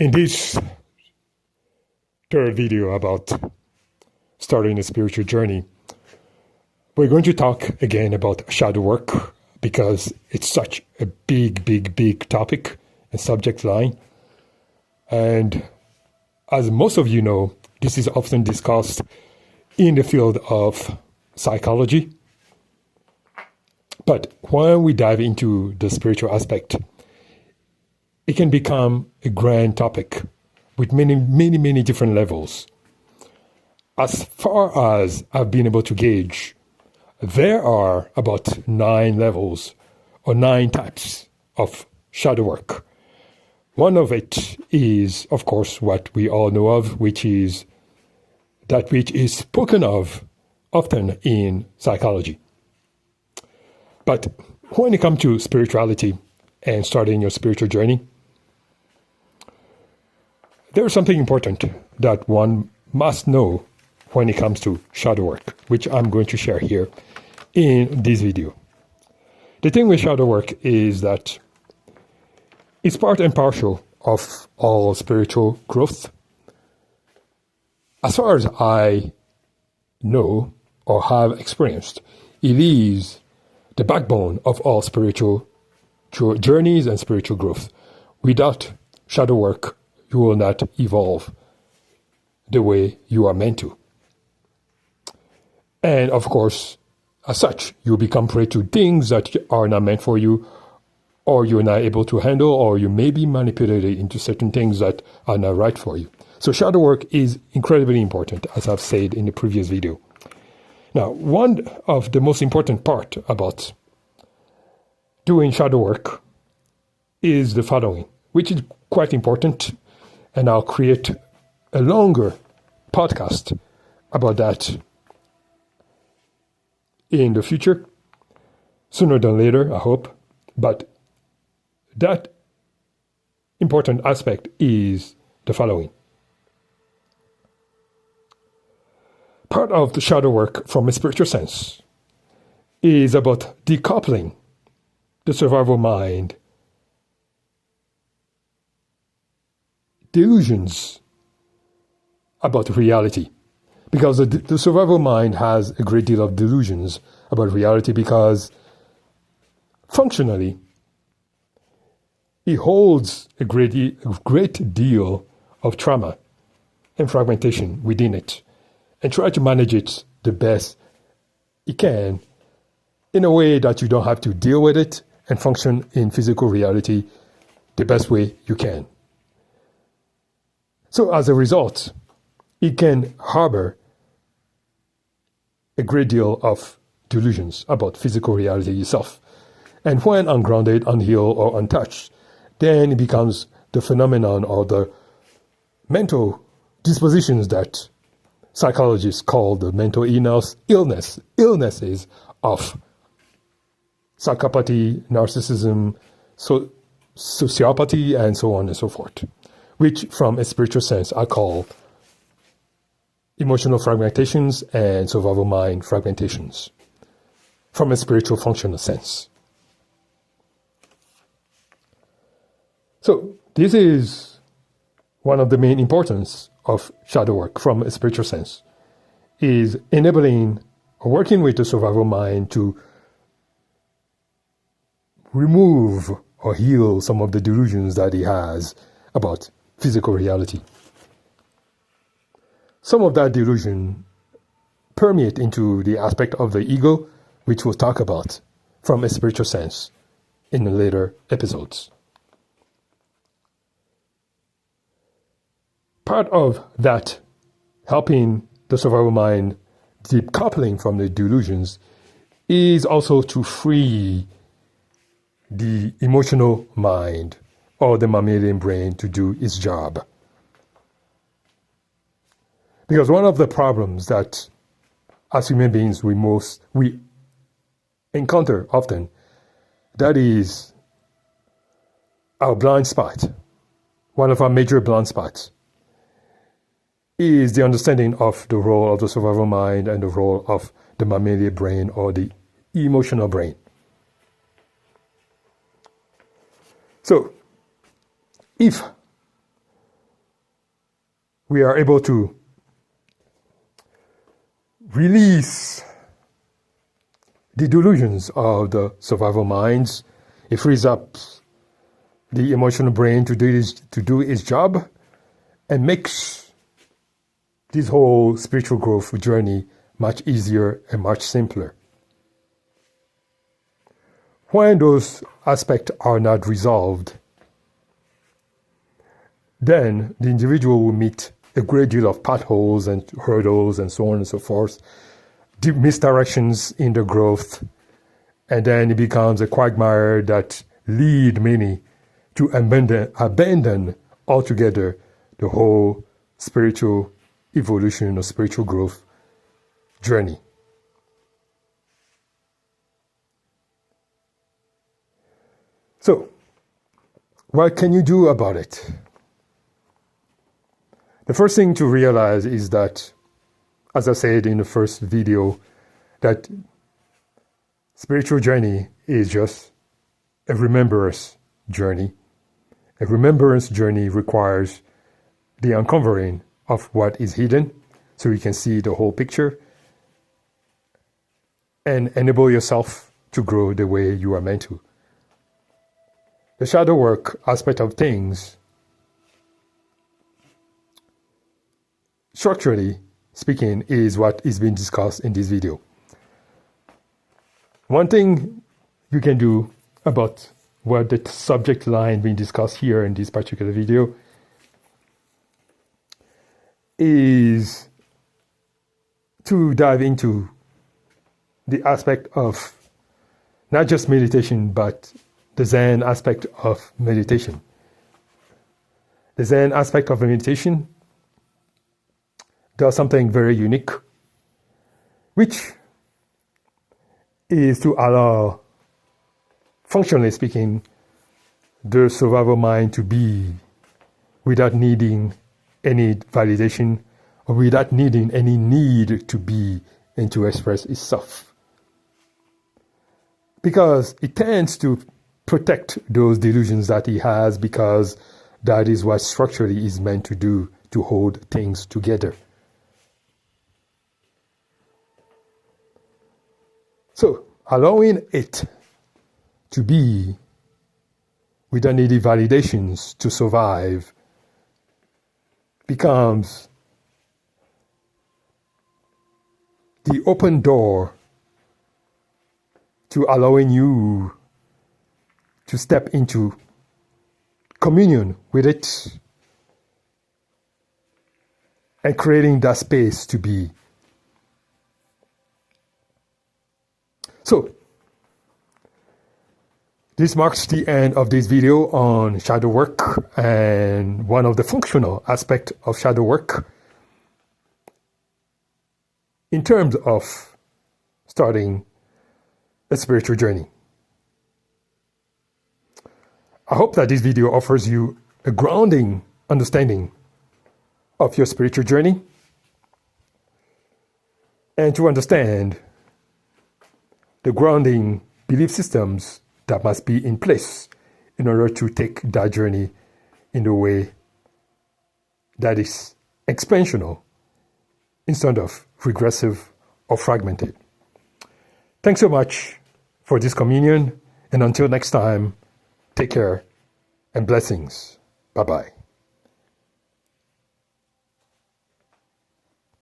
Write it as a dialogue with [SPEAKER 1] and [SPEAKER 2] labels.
[SPEAKER 1] In this third video about starting a spiritual journey, we're going to talk again about shadow work because it's such a big topic and subject line. And as most of you know, this is often discussed in the field of psychology. But when we dive into the spiritual aspect, it can become a grand topic with many different levels. As far as I've been able to gauge, there are about 9 levels or 9 types of shadow work. One of it is, of course, what we all know of, which is that which is spoken of often in psychology. But when it comes to spirituality and starting your spiritual journey, there is something important that one must know when it comes to shadow work, which I'm going to share here in this video. The thing with shadow work is that it's part and parcel of all spiritual growth. As far as I know or have experienced, it is the backbone of all spiritual journeys and spiritual growth. Without shadow work, you will not evolve the way you are meant to. And of course, as such, you become prey to things that are not meant for you, or you're not able to handle, or you may be manipulated into certain things that are not right for you. So shadow work is incredibly important, as I've said in the previous video. Now, one of the most important part about doing shadow work is the following, which is quite important, and I'll create a longer podcast about that in the future, sooner than later, I hope. But that important aspect is the following. Part of the shadow work from a spiritual sense is about decoupling the survival mind delusions about reality. Because the survival mind has a great deal of delusions about reality because functionally it holds a great deal of trauma and fragmentation within it, and try to manage it the best it can in a way that you don't have to deal with it and function in physical reality the best way you can. So as a result, it can harbor a great deal of delusions about physical reality itself. And when ungrounded, unhealed, or untouched, then it becomes the phenomenon or the mental dispositions that psychologists call the mental illnesses of psychopathy, narcissism, sociopathy, and so on and so forth, which from a spiritual sense I call emotional fragmentations and survival mind fragmentations from a spiritual functional sense. So this is one of the main importance of shadow work from a spiritual sense, is enabling or working with the survival mind to remove or heal some of the delusions that he has about physical reality. Some of that delusion permeate into the aspect of the ego, which we'll talk about from a spiritual sense in the later episodes. Part of that helping the survival mind decoupling from the delusions is also to free the emotional mind or the mammalian brain to do its job. Because one of the problems that as human beings we encounter often, that is our blind spot. One of our major blind spots is the understanding of the role of the survival mind and the role of the mammalian brain or the emotional brain. So, if we are able to release the delusions of the survival minds. It frees up the emotional brain to do its job and makes this whole spiritual growth journey much easier and much simpler. When those aspects are not resolved, then the individual will meet a great deal of potholes and hurdles and so on and so forth, deep misdirections in the growth, and then it becomes a quagmire that lead many to abandon altogether the whole spiritual evolution or spiritual growth journey. So, what can you do about it? The first thing to realize is that, as I said in the first video, that spiritual journey is just a remembrance journey. A remembrance journey requires the uncovering of what is hidden so you can see the whole picture and enable yourself to grow the way you are meant to. The shadow work aspect of things, structurally speaking, is what is being discussed in this video. One thing you can do about what the subject line being discussed here in this particular video is to dive into the aspect of not just meditation, but the Zen aspect of meditation. The Zen aspect of meditation does something very unique, which is to allow, functionally speaking, the survival mind to be without needing any validation or without needing any need to be and to express itself. Because it tends to protect those delusions that he has, because that is what structurally is meant to do, to hold things together. So, allowing it to be without needing validations to survive becomes the open door to allowing you to step into communion with it and creating that space to be. So, this marks the end of this video on shadow work and one of the functional aspects of shadow work in terms of starting a spiritual journey. I hope that this video offers you a grounding understanding of your spiritual journey and to understand the grounding belief systems that must be in place in order to take that journey in a way that is expansional instead of regressive or fragmented. Thanks so much for this communion, and until next time, take care and blessings. Bye-bye.